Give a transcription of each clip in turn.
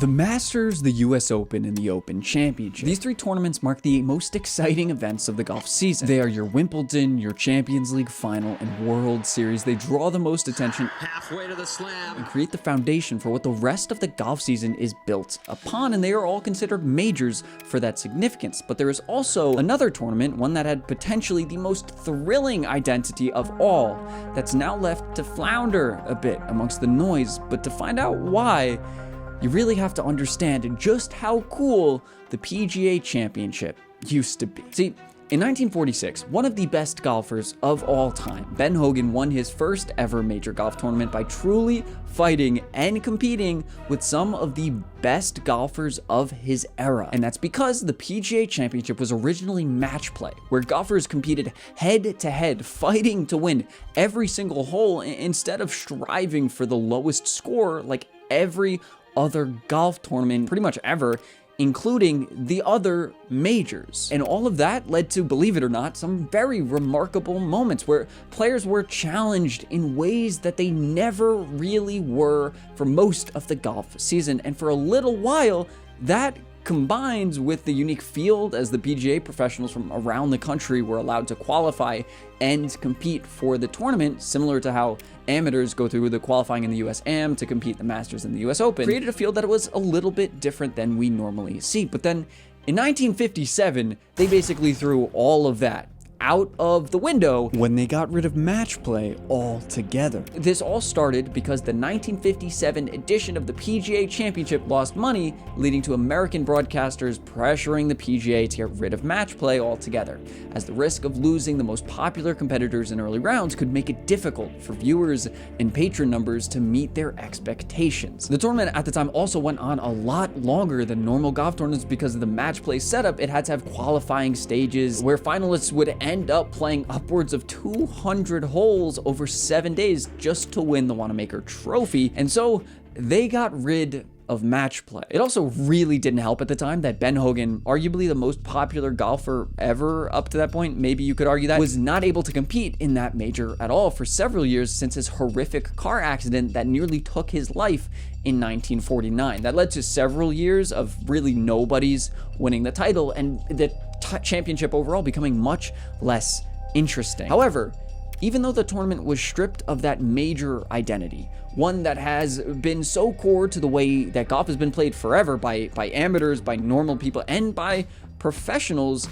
The Masters, the US Open, and the Open Championship. These three tournaments mark the most exciting events of the golf season. They are your Wimbledon, your Champions League final, and World Series. They draw the most attention halfway to the slam and create the foundation for what the rest of the golf season is built upon, and they are all considered majors for that significance. But there is also another tournament, one that had potentially the most thrilling identity of all, that's now left to flounder a bit amongst the noise. But to find out why, you really have to understand just how cool the PGA Championship used to be. See, in 1946, one of the best golfers of all time, Ben Hogan, won his first ever major golf tournament by truly fighting and competing with some of the best golfers of his era. And that's because the PGA Championship was originally match play, where golfers competed head to head, fighting to win every single hole instead of striving for the lowest score like every other golf tournament pretty much ever, including the other majors. And all of that led to, believe it or not, some very remarkable moments where players were challenged in ways that they never really were for most of the golf season. And for a little while, that combines with the unique field as the PGA professionals from around the country were allowed to qualify and compete for the tournament, similar to how amateurs go through the qualifying in the US Am to compete the Masters in the US Open, created a field that was a little bit different than we normally see. But then in 1957, they basically threw all of that out of the window when they got rid of match play altogether. This all started because the 1957 edition of the PGA Championship lost money, leading to American broadcasters pressuring the PGA to get rid of match play altogether, as the risk of losing the most popular competitors in early rounds could make it difficult for viewers and patron numbers to meet their expectations. The tournament at the time also went on a lot longer than normal golf tournaments because of the match play setup. It had to have qualifying stages where finalists would end up playing upwards of 200 holes over 7 days just to win the Wanamaker Trophy, and so they got rid of match play. It also really didn't help at the time that Ben Hogan, arguably the most popular golfer ever up to that point, maybe you could argue that, was not able to compete in that major at all for several years since his horrific car accident that nearly took his life in 1949. That led to several years of really nobodies winning the title and the championship overall becoming much less interesting. However, even though the tournament was stripped of that major identity, one that has been so core to the way that golf has been played forever by amateurs, by normal people, and by professionals,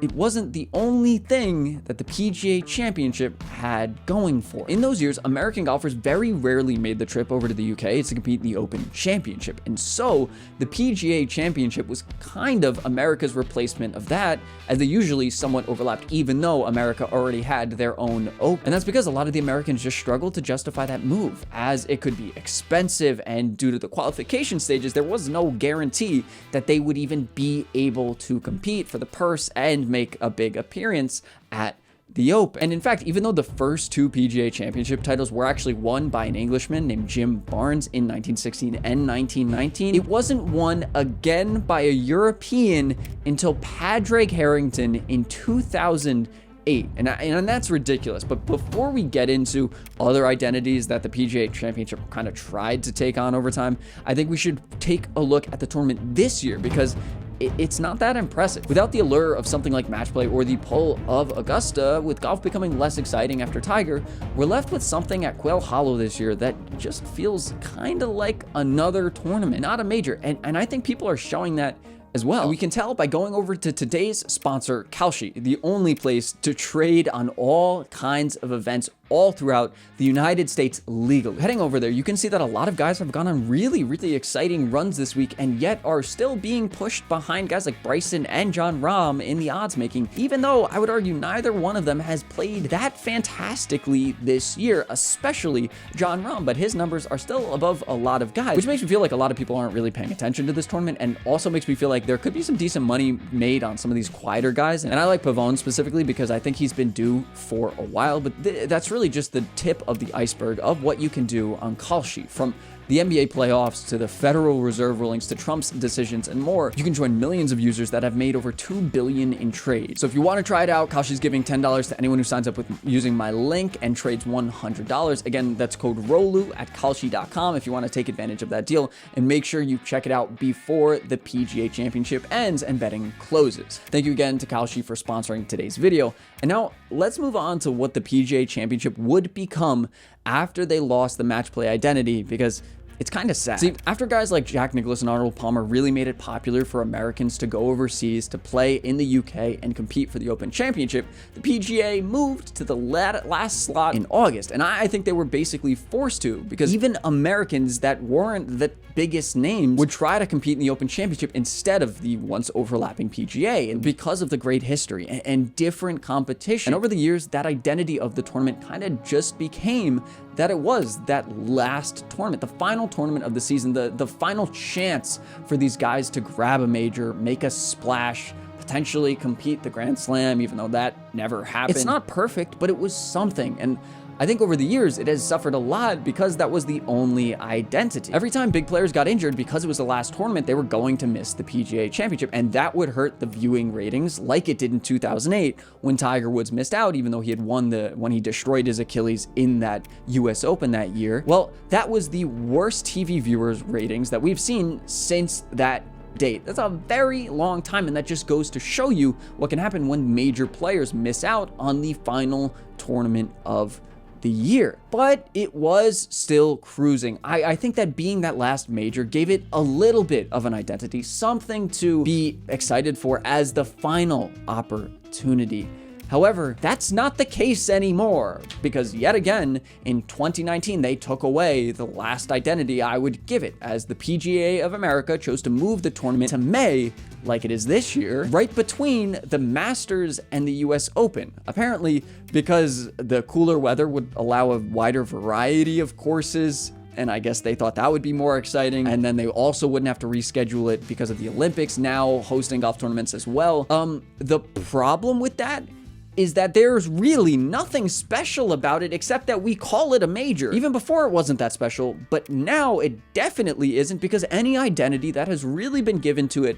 it wasn't the only thing that the PGA Championship had going for it. In those years, American golfers very rarely made the trip over to the UK to compete in the Open Championship. And so the PGA Championship was kind of America's replacement of that, as they usually somewhat overlapped, even though America already had their own Open. And that's because a lot of the Americans just struggled to justify that move, as it could be expensive, and due to the qualification stages, there was no guarantee that they would even be able to compete for the purse and make a big appearance at the Open. And in fact, even though the first two PGA Championship titles were actually won by an Englishman named Jim Barnes in 1916 and 1919, it wasn't won again by a European until Padraig Harrington in 2008. And that's ridiculous. But before we get into other identities that the PGA Championship kind of tried to take on over time, I think we should take a look at the tournament this year, because it's not that impressive. Without the allure of something like match play or the pull of Augusta, with golf becoming less exciting after Tiger, we're left with something at Quail Hollow this year that just feels kind of like another tournament, not a major. And I think people are showing that as well. And we can tell by going over to today's sponsor, Koshi, the only place to trade on all kinds of events all throughout the United States legally. Heading over there, you can see that a lot of guys have gone on really, really exciting runs this week, and yet are still being pushed behind guys like Bryson and Jon Rahm in the odds making, even though I would argue neither one of them has played that fantastically this year, especially Jon Rahm, but his numbers are still above a lot of guys, which makes me feel like a lot of people aren't really paying attention to this tournament, and also makes me feel like there could be some decent money made on some of these quieter guys. And I like Pavone specifically because I think he's been due for a while, but that's really just the tip of the iceberg of what you can do on Koshi. From the NBA playoffs to the Federal Reserve rulings to Trump's decisions and more, you can join millions of users that have made over $2 billion in trades. So if you want to try it out, Koshi's giving $10 to anyone who signs up with using my link and trades $100. Again, that's code ROLU at Koshi.com if you want to take advantage of that deal, and make sure you check it out before the PGA Championship ends and betting closes. Thank you again to Koshi for sponsoring today's video. And now let's move on to what the PGA Championship would become after they lost the match play identity, because it's kind of sad. See, after guys like Jack Nicklaus and Arnold Palmer really made it popular for Americans to go overseas to play in the UK and compete for the Open Championship, the PGA moved to the last slot in August. And I think they were basically forced to, because even Americans that weren't the biggest names would try to compete in the Open Championship instead of the once overlapping PGA. And because of the great history and different competition, and over the years, that identity of the tournament kind of just became that it was that last tournament, the final tournament of the season, the final chance for these guys to grab a major, make a splash, potentially compete the Grand Slam, even though that never happened. It's not perfect, but it was something. And I think over the years, it has suffered a lot because that was the only identity. Every time big players got injured, because it was the last tournament, they were going to miss the PGA Championship, and that would hurt the viewing ratings like it did in 2008 when Tiger Woods missed out, even though he had won when he destroyed his Achilles in that US Open that year. Well, that was the worst TV viewers ratings that we've seen since that date. That's a very long time, and that just goes to show you what can happen when major players miss out on the final tournament of the year. But it was still cruising. I think that being that last major gave it a little bit of an identity, something to be excited for as the final opportunity. However, that's not the case anymore, because yet again, in 2019, they took away the last identity I would give it, as the PGA of America chose to move the tournament to May, like it is this year, right between the Masters and the US Open. Apparently, because the cooler weather would allow a wider variety of courses, and I guess they thought that would be more exciting. And then they also wouldn't have to reschedule it because of the Olympics now hosting golf tournaments as well. The problem with that is that there's really nothing special about it except that we call it a major. Even before it wasn't that special, but now it definitely isn't, because any identity that has really been given to it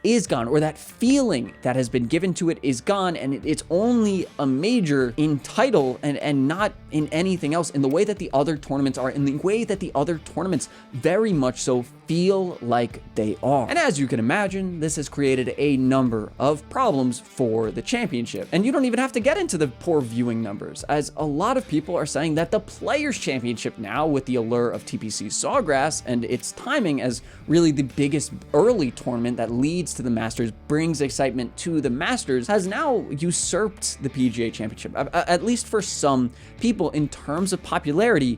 is gone, or that feeling that has been given to it is gone, and it's only a major in title and not in anything else, in the way that the other tournaments are, in the way that the other tournaments very much so feel like they are. And as you can imagine, this has created a number of problems for the championship. And you don't even have to get into the poor viewing numbers, as a lot of people are saying that the Players Championship now, with the allure of TPC Sawgrass and its timing as really the biggest early tournament that leads to the Masters, brings excitement to the Masters, has now usurped the PGA Championship, at least for some people, in terms of popularity,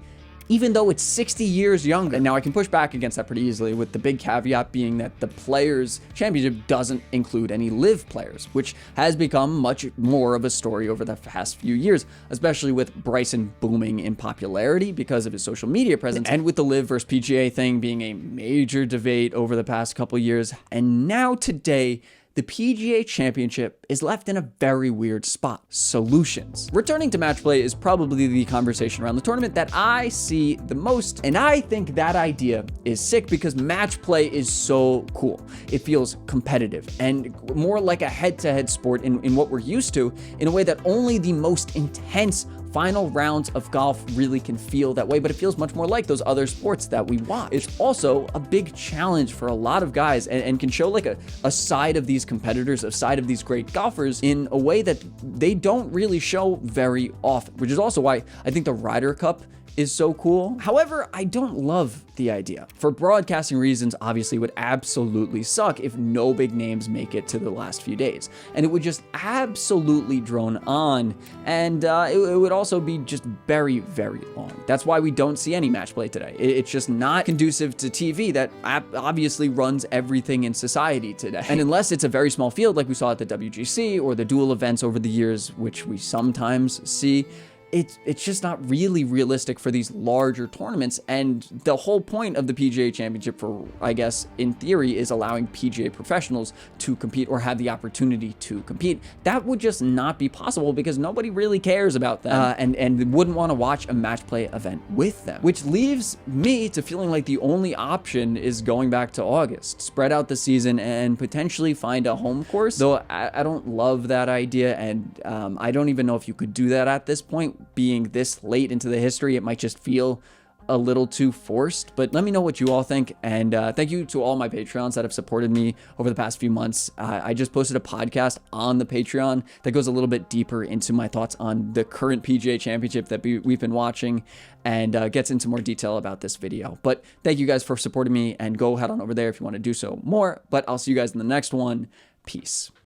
even though it's 60 years younger. And now I can push back against that pretty easily, with the big caveat being that the Players Championship doesn't include any live players, which has become much more of a story over the past few years, especially with Bryson booming in popularity because of his social media presence, and with the live versus PGA thing being a major debate over the past couple years. And now today, the PGA Championship is left in a very weird spot. Solutions. Returning to match play is probably the conversation around the tournament that I see the most, and I think that idea is sick because match play is so cool. It feels competitive and more like a head-to-head sport in what we're used to, in a way that only the most intense final rounds of golf really can feel that way, but it feels much more like those other sports that we watch. It's also a big challenge for a lot of guys, and can show like a side of these competitors, a side of these great golfers, in a way that they don't really show very often, which is also why I think the Ryder Cup is so cool. However, I don't love the idea. For broadcasting reasons, obviously, it would absolutely suck if no big names make it to the last few days. And it would just absolutely drone on. And it would also be just very, very long. That's why we don't see any match play today. It's just not conducive to TV that obviously runs everything in society today. And unless it's a very small field like we saw at the WGC or the dual events over the years, which we sometimes see, it's just not really realistic for these larger tournaments. And the whole point of the PGA Championship, for, I guess, in theory, is allowing PGA professionals to compete or have the opportunity to compete. That would just not be possible because nobody really cares about them and wouldn't want to watch a match play event with them, which leaves me to feeling like the only option is going back to August, spread out the season and potentially find a home course. Though I don't love that idea, and I don't even know if you could do that at this point. Being this late into the history, it might just feel a little too forced. But let me know what you all think, and thank you to all my Patreons that have supported me over the past few months. I just posted a podcast on the Patreon that goes a little bit deeper into my thoughts on the current PGA Championship that we've been watching, and gets into more detail about this video. But thank you guys for supporting me, and go head on over there if you want to do so more. But I'll see you guys in the next one. Peace.